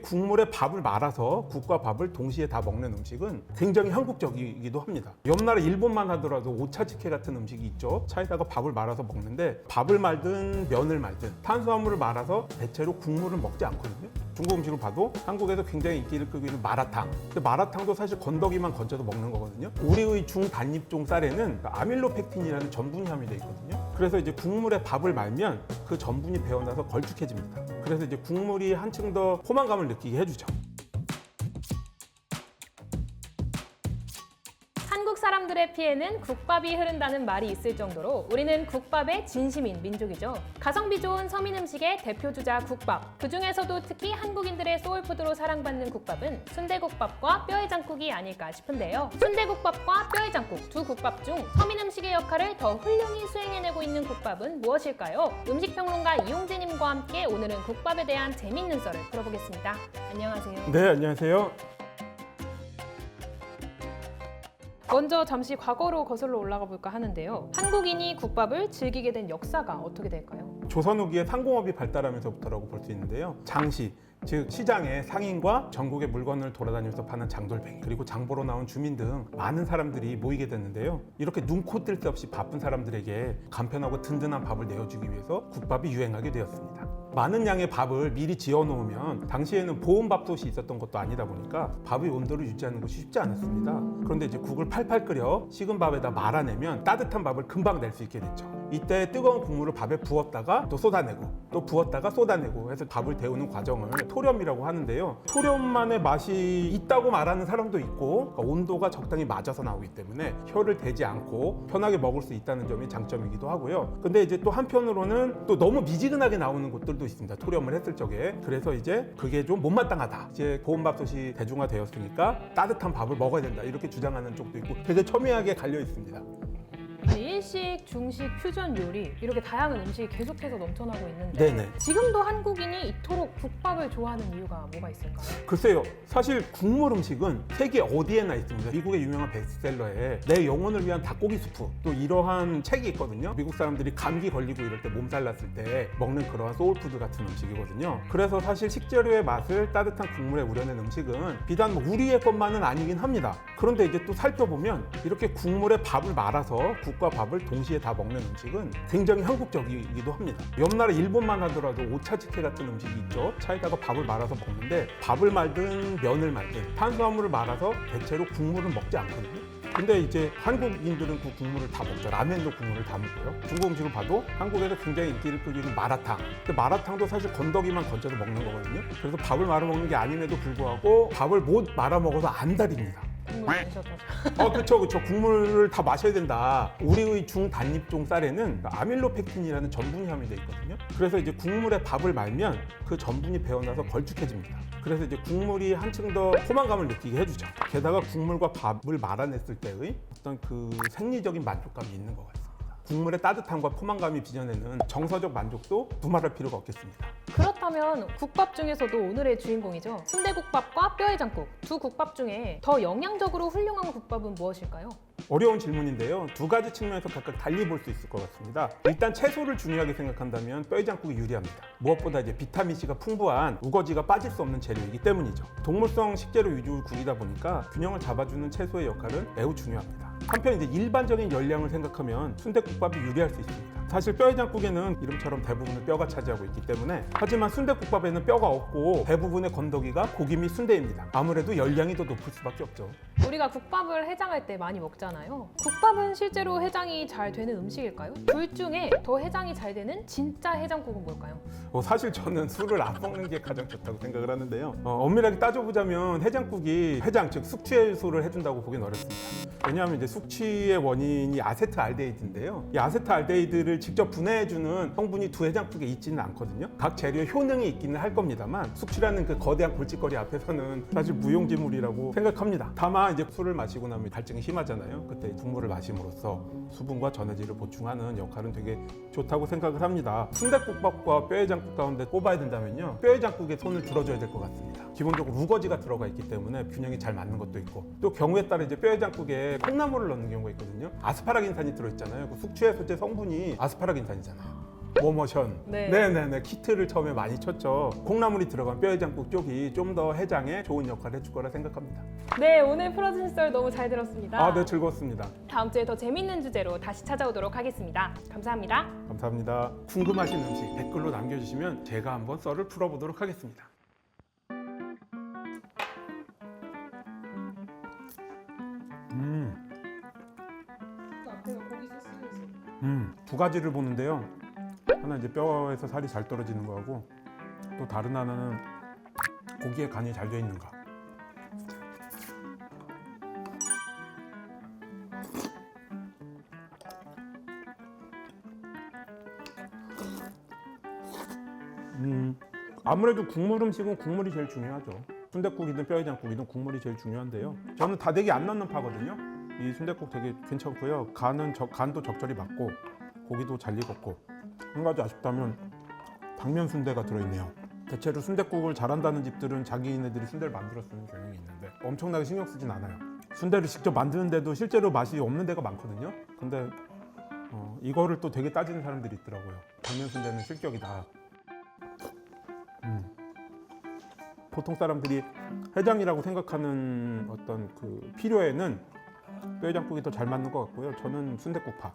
국물에 밥을 말아서 국과 밥을 동시에 다 먹는 음식은 굉장히 한국적이기도 합니다. 옆 나라 일본만 하더라도 오차즈케 같은 음식이 있죠. 차에다가 밥을 말아서 먹는데 밥을 말든 면을 말든 탄수화물을 말아서 대체로 국물을 먹지 않거든요. 중국 음식을 봐도 한국에서 굉장히 인기를 끌고 있는 마라탕. 근데 마라탕도 사실 건더기만 건져서 먹는 거거든요. 우리의 중단잎종 쌀에는 아밀로펙틴이라는 전분이 함유되어 있거든요. 그래서 이제 국물에 밥을 말면 그 전분이 배어나서 걸쭉해집니다. 그래서 이제 국물이 한층 더 포만감을 느끼게 해주죠. 한국 사람들의 피에는 국밥이 흐른다는 말이 있을 정도로 우리는 국밥의 진심인 민족이죠. 가성비 좋은 서민 음식의 대표주자 국밥. 그 중에서도 특히 한국인들의 소울푸드로 사랑받는 국밥은 순대국밥과 뼈해장국이 아닐까 싶은데요. 순대국밥과 뼈해장국 두 국밥 중 서민 음식의 역할을 더 훌륭히 수행해내고 있는 국밥은 무엇일까요? 음식평론가 이용재님과 함께 오늘은 국밥에 대한 재미있는 썰을 풀어보겠습니다. 안녕하세요. 네, 안녕하세요. 먼저 잠시 과거로 거슬러 올라가 볼까 하는데요. 한국인이 국밥을 즐기게 된 역사가 어떻게 될까요? 조선 후기에 상공업이 발달하면서부터라고 볼 수 있는데요. 장시, 즉 시장에 상인과 전국의 물건을 돌아다니면서 파는 장돌뱅이, 그리고 장보러 나온 주민 등 많은 사람들이 모이게 됐는데요. 이렇게 눈코 뜰 새 없이 바쁜 사람들에게 간편하고 든든한 밥을 내어주기 위해서 국밥이 유행하게 되었습니다. 많은 양의 밥을 미리 지어 놓으면 당시에는 보온밥솥이 있었던 것도 아니다 보니까 밥의 온도를 유지하는 것이 쉽지 않았습니다. 그런데 이제 국을 팔팔 끓여 식은 밥에다 말아내면 따뜻한 밥을 금방 낼 수 있게 됐죠. 이때 뜨거운 국물을 밥에 부었다가 또 쏟아내고 또 부었다가 쏟아내고 해서 밥을 데우는 과정을 토렴이라고 하는데요. 토렴만의 맛이 있다고 말하는 사람도 있고, 그러니까 온도가 적당히 맞아서 나오기 때문에 혀를 대지 않고 편하게 먹을 수 있다는 점이 장점이기도 하고요. 근데 이제 또 한편으로는 또 너무 미지근하게 나오는 곳들도 있습니다. 토렴을 했을 적에. 그래서 이제 그게 좀 못마땅하다. 이제 보온밥솥이 대중화되었으니까 따뜻한 밥을 먹어야 된다. 이렇게 주장하는 쪽도 있고 되게 첨예하게 갈려 있습니다. 일식, 중식, 퓨전 요리 이렇게 다양한 음식이 계속해서 넘쳐나고 있는데 네네. 지금도 한국인이 이토록 국밥을 좋아하는 이유가 뭐가 있을까요? 글쎄요, 사실 국물 음식은 세계 어디에나 있습니다. 미국의 유명한 베스트셀러에 내 영혼을 위한 닭고기 수프, 또 이러한 책이 있거든요. 미국 사람들이 감기 걸리고 이럴 때 몸살 났을 때 먹는 그러한 소울푸드 같은 음식이거든요. 그래서 사실 식재료의 맛을 따뜻한 국물에 우려낸 음식은 비단 뭐 우리의 것만은 아니긴 합니다. 그런데 이제 또 살펴보면 이렇게 국물에 밥을 말아서 국과 밥을 동시에 다 먹는 음식은 굉장히 한국적이기도 합니다. 옆 나라 일본만 하더라도 오차즈케 같은 음식이 있죠. 차에다가 밥을 말아서 먹는데 밥을 말든 면을 말든 탄수화물을 말아서 대체로 국물을 먹지 않거든요. 근데 이제 한국인들은 그 국물을 다 먹죠. 라면도 국물을 다 먹고요. 중국 음식을 봐도 한국에서 굉장히 인기를 끌고 있는 마라탕. 근데 마라탕도 사실 건더기만 건져서 먹는 거거든요. 그래서 밥을 말아 먹는 게 아님에도 불구하고 밥을 못 말아 먹어서 안달입니다. 국물 내셨다죠. 그쵸. 국물을 다 마셔야 된다. 우리의 중단잎종 쌀에는 아밀로펙틴이라는 전분이 함유되어 있거든요. 그래서 이제 국물에 밥을 말면 그 전분이 배어나서 걸쭉해집니다. 그래서 이제 국물이 한층 더 포만감을 느끼게 해주죠. 게다가 국물과 밥을 말아냈을 때의 어떤 그 생리적인 만족감이 있는 것 같습니다. 국물의 따뜻함과 포만감이 빚어내는 정서적 만족도 두말할 필요가 없겠습니다. 그렇다면 국밥 중에서도 오늘의 주인공이죠. 순대국밥과 뼈해장국 두 국밥 중에 더 영양적으로 훌륭한 국밥은 무엇일까요? 어려운 질문인데요. 두 가지 측면에서 각각 달리 볼 수 있을 것 같습니다. 일단 채소를 중요하게 생각한다면 뼈해장국이 유리합니다. 무엇보다 이제 비타민C가 풍부한 우거지가 빠질 수 없는 재료이기 때문이죠. 동물성 식재료 위주 국이다 보니까 균형을 잡아주는 채소의 역할은 매우 중요합니다. 한편 이제 일반적인 열량을 생각하면 순대국밥이 유리할 수 있습니다. 사실 뼈해장국에는 이름처럼 대부분을 뼈가 차지하고 있기 때문에, 하지만 순대국밥에는 뼈가 없고 대부분의 건더기가 고기 및 순대입니다. 아무래도 열량이 더 높을 수밖에 없죠. 우리가 국밥을 해장할 때 많이 먹잖아요. 국밥은 실제로 해장이 잘 되는 음식일까요? 둘 중에 더 해장이 잘 되는 진짜 해장국은 뭘까요? 사실 저는 술을 안 먹는 게 가장 좋다고 생각을 하는데요. 엄밀하게 따져보자면 해장국이 해장, 즉 숙취해소를 해준다고 보긴 어렵습니다. 왜냐하면 이제 숙취의 원인이 아세트알데히드인데요. 이 아세트알데히드를 직접 분해해주는 성분이 두 해장국에 있지는 않거든요. 각 재료에 효능이 있기는 할 겁니다만 숙취라는 그 거대한 골칫거리 앞에서는 사실 무용지물이라고 생각합니다. 다만 이제 술을 마시고 나면 갈증이 심하잖아요. 그때 국물을 마심으로써 수분과 전해질을 보충하는 역할은 되게 좋다고 생각을 합니다. 순댓국밥과 뼈해장국 가운데 꼽아야 된다면요, 뼈해장국에 손을 들어줘야 될 것 같습니다. 기본적으로 우거지가 들어가 있기 때문에 균형이 잘 맞는 것도 있고, 또 경우에 따라 이제 뼈해장국에 콩나물을 넣는 경우가 있거든요. 아스파라긴산이 들어있잖아요. 그 숙취해소제 성분이 아스파라긴산이잖아요. 모모션. 네. 네네네. 키트를 처음에 많이 쳤죠. 콩나물이 들어간 뼈해장국 쪽이 좀 더 해장에 좋은 역할을 해줄 거라 생각합니다. 네, 오늘 풀어주신 썰 너무 잘 들었습니다. 아, 네, 즐거웠습니다. 다음 주에 더 재밌는 주제로 다시 찾아오도록 하겠습니다. 감사합니다. 감사합니다. 궁금하신 음식 댓글로 남겨주시면 제가 한번 썰을 풀어보도록 하겠습니다. 두 가지를 보는데요. 하나 이제 뼈에서 살이 잘 떨어지는 거하고 또 다른 하나는 고기에 간이 잘 돼 있는가. 아무래도 국물 음식은 국물이 제일 중요하죠. 순댓국이든 뼈해장국이든 국물이 제일 중요한데요. 저는 다대기 안 넣는 파거든요. 이 순댓국 되게 괜찮고요. 간도 적절히 맞고 고기도 잘 익었고 한 가지 아쉽다면 당면 순대가 들어있네요. 대체로 순댓국을 잘한다는 집들은 자기네들이 순대를 만들어 쓰는 경향이 있는데 엄청나게 신경 쓰진 않아요. 순대를 직접 만드는데도 실제로 맛이 없는 데가 많거든요. 근데 이거를 또 되게 따지는 사람들이 있더라고요. 당면 순대는 실격이다. 보통 사람들이 해장이라고 생각하는 어떤 그 필요에는 뼈해장국이 더 잘 맞는 것 같고요. 저는 순댓국파.